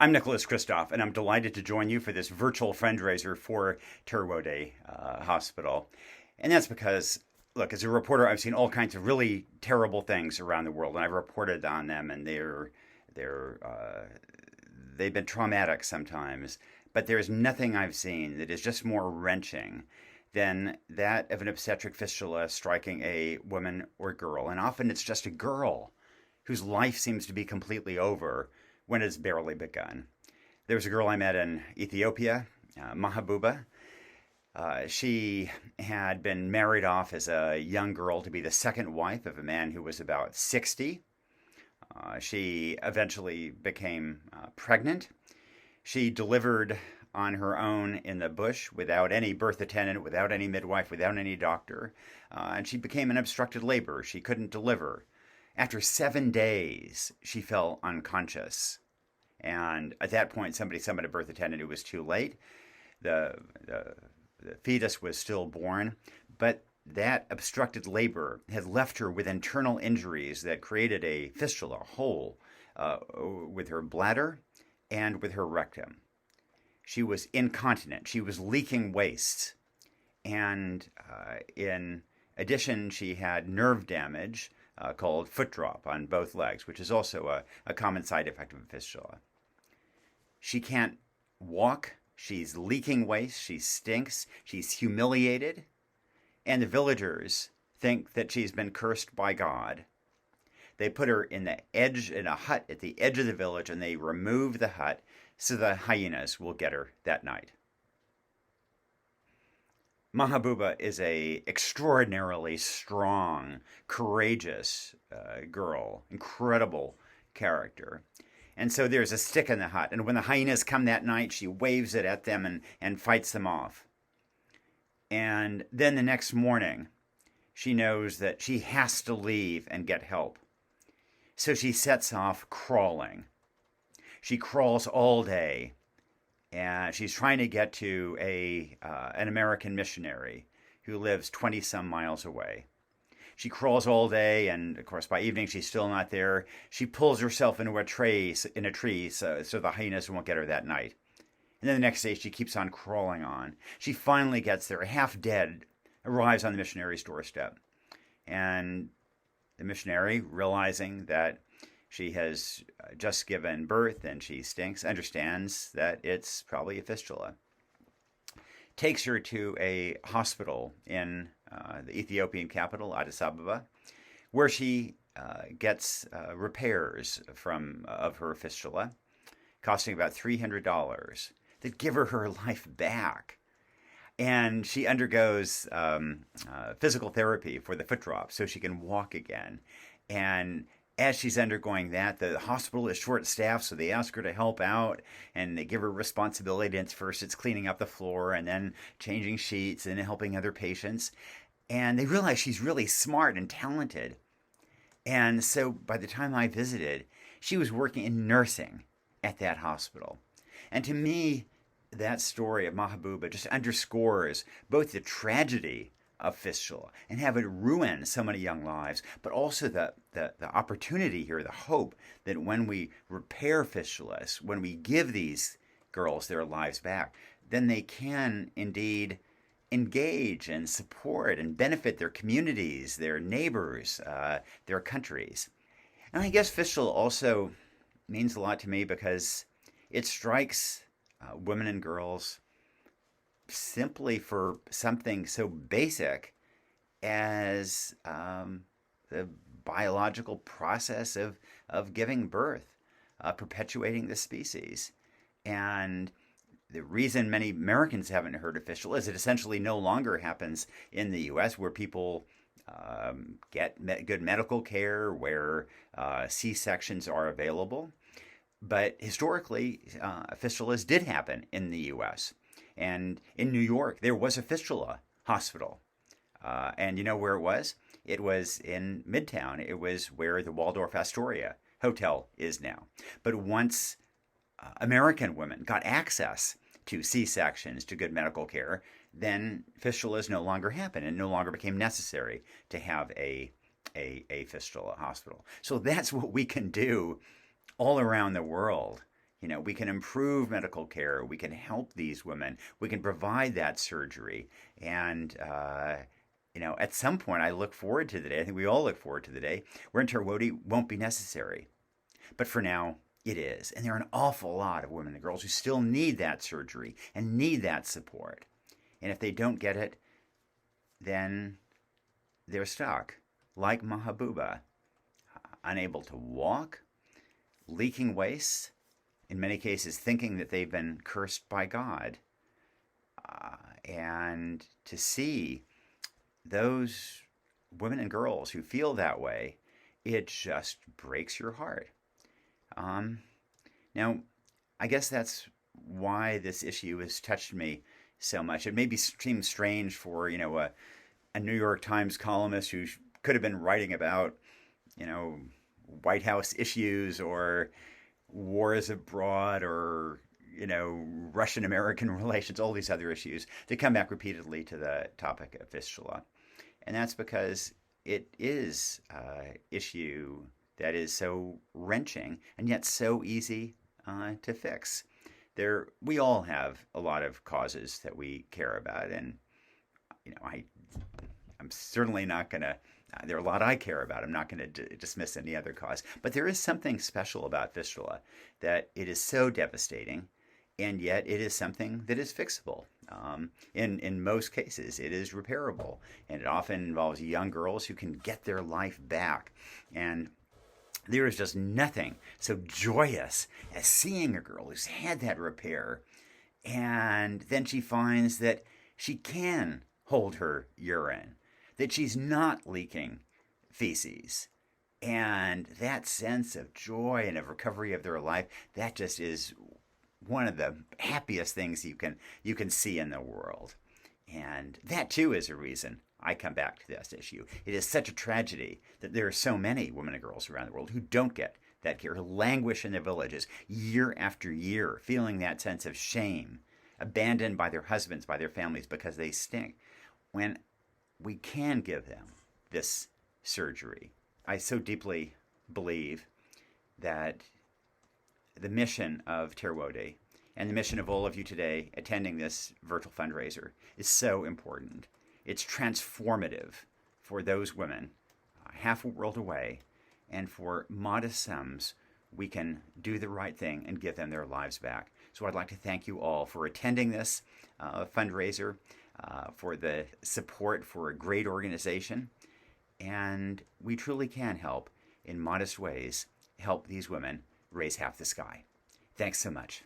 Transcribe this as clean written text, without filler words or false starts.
I'm Nicholas Kristof, and I'm delighted to join you for this virtual fundraiser for Terrewode Hospital. And that's because, look, as a reporter, I've seen all kinds of really terrible things around the world, and I've reported on them, and they're they've been traumatic sometimes. But there's nothing I've seen that is just more wrenching than that of an obstetric fistula striking a woman or girl. And often it's just a girl whose life seems to be completely over when it's barely begun. There was a girl I met in Ethiopia, Mahabuba. She had been married off as a young girl to be the second wife of a man who was about 60. She eventually became pregnant. She delivered on her own in the bush without any birth attendant, without any midwife, without any doctor. And she became an obstructed labor. She couldn't deliver. After 7 days, she fell unconscious. And at that point, somebody summoned a birth attendant. It was too late. The fetus was still born. But that obstructed labor had left her with internal injuries that created a fistula, a hole, with her bladder and with her rectum. She was incontinent. She was leaking waste. And in addition, she had nerve damage called foot drop on both legs, which is also a common side effect of a fistula. She can't walk. She's leaking waste. She stinks. She's humiliated. And the villagers think that she's been cursed by God. They put her in a hut at the edge of the village, and they remove the hut so the hyenas will get her that night. Mahabuba is a extraordinarily strong, courageous girl, incredible character. And so there's a stick in the hut, and when the hyenas come that night, she waves it at them and fights them off. And then the next morning, she knows that she has to leave and get help. So she sets off crawling. She crawls all day. And she's trying to get to an American missionary who lives 20-some miles away. She crawls all day, and of course, by evening, she's still not there. She pulls herself into a tree so the hyenas won't get her that night. And then the next day, she keeps on crawling on. She finally gets there, half dead, arrives on the missionary's doorstep. And the missionary, realizing that she has just given birth and she stinks, understands that it's probably a fistula. Takes her to a hospital in the Ethiopian capital, Addis Ababa, where she gets repairs of her fistula, costing about $300 that give her life back. And she undergoes physical therapy for the foot drop so she can walk again. And as she's undergoing that, the hospital is short-staffed, so they ask her to help out, and they give her responsibility. And first it's cleaning up the floor, and then changing sheets, and helping other patients. And they realize she's really smart and talented. And so by the time I visited, she was working in nursing at that hospital. And to me, that story of Mahabuba just underscores both the tragedy of fistula and have it ruin so many young lives, but also the opportunity here, the hope that when we repair fistulas, when we give these girls their lives back, then they can indeed engage and support and benefit their communities, their neighbors, their countries. And I guess fistula also means a lot to me because it strikes women and girls simply for something so basic as the biological process of giving birth, perpetuating the species. And the reason many Americans haven't heard of fistula is it essentially no longer happens in the U.S., where people get good medical care, where C-sections are available. But historically, fistulas did happen in the U.S., and in New York, there was a fistula hospital. And you know where it was? It was in Midtown. It was where the Waldorf Astoria Hotel is now. But once American women got access to C-sections, to good medical care, then fistulas no longer happened and no longer became necessary to have a fistula hospital. So that's what we can do all around the world. We can improve medical care. We can help these women. We can provide that surgery. And, at some point, I look forward to the day, I think we all look forward to the day, where Terrewode won't be necessary. But for now, it is. And there are an awful lot of women and girls who still need that surgery and need that support. And if they don't get it, then they're stuck, like Mahabuba, unable to walk, leaking waste, in many cases thinking that they've been cursed by God. And to see those women and girls who feel that way, it just breaks your heart. Now, I guess that's why this issue has touched me so much. It maybe seems strange for, a New York Times columnist who could have been writing about, White House issues or wars abroad or, Russian-American relations, all these other issues, to come back repeatedly to the topic of fistula. And that's because it is an issue that is so wrenching and yet so easy to fix. We all have a lot of causes that we care about, and I'm certainly not going to. There are a lot I care about. I'm not going to dismiss any other cause, but there is something special about fistula, that it is so devastating, and yet it is something that is fixable. In most cases, it is repairable, and it often involves young girls who can get their life back. And there is just nothing so joyous as seeing a girl who's had that repair, and then she finds that she can hold her urine, that she's not leaking feces. And that sense of joy and of recovery of their life, that just is one of the happiest things you can see in the world. And that too is a reason I come back to this issue. It is such a tragedy that there are so many women and girls around the world who don't get that care, who languish in their villages year after year, feeling that sense of shame, abandoned by their husbands, by their families, because they stink, when we can give them this surgery. I so deeply believe that the mission of Terrewode and the mission of all of you today attending this virtual fundraiser is so important. It's transformative for those women half a world away, and for modest sums, we can do the right thing and give them their lives back. So I'd like to thank you all for attending this fundraiser, for the support for a great organization, and we truly can help in modest ways, help these women raise half the sky. Thanks so much.